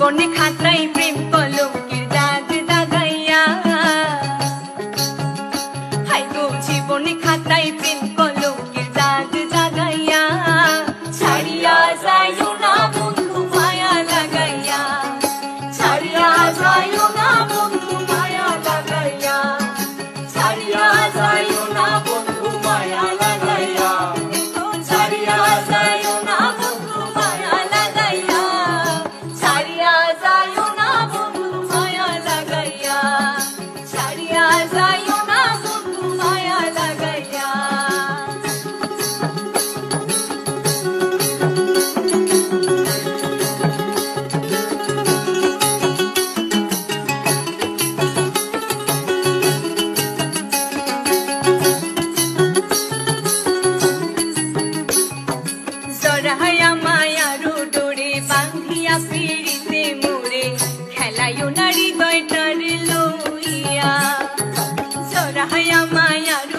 জীবনে খাতায় প্রেম কলঙ্কের দাগ দাগাইয়া, হাই গো জীবনে খাতায় প্রেম কলঙ্কের দাগ দাগাইয়া, ছাড়িয়া যাইও না বন্ধু মায়া লাগাইয়া, ছাড়িয়া যাইও না বন্ধু মায়া লাগাইয়া, ছাড়িয়া যাইও না বন্ধু মায়া লাগাইয়া, ছাড়িয়া যাইও না বন্ধু মায়া লাগাইয়া, ছাড়িয়া যাইও না বন্ধু মায়া লাগাইয়া, ছাড়িয়া যাইও না বন্ধু মায়া লাগাইয়া। জড়াইয়া মায়ার ডোরে বাঁধিয়া পিড়িতে মোরে, খেলায়ও না হৃদয়টার লইয়া, জড়াইয়া মায়ার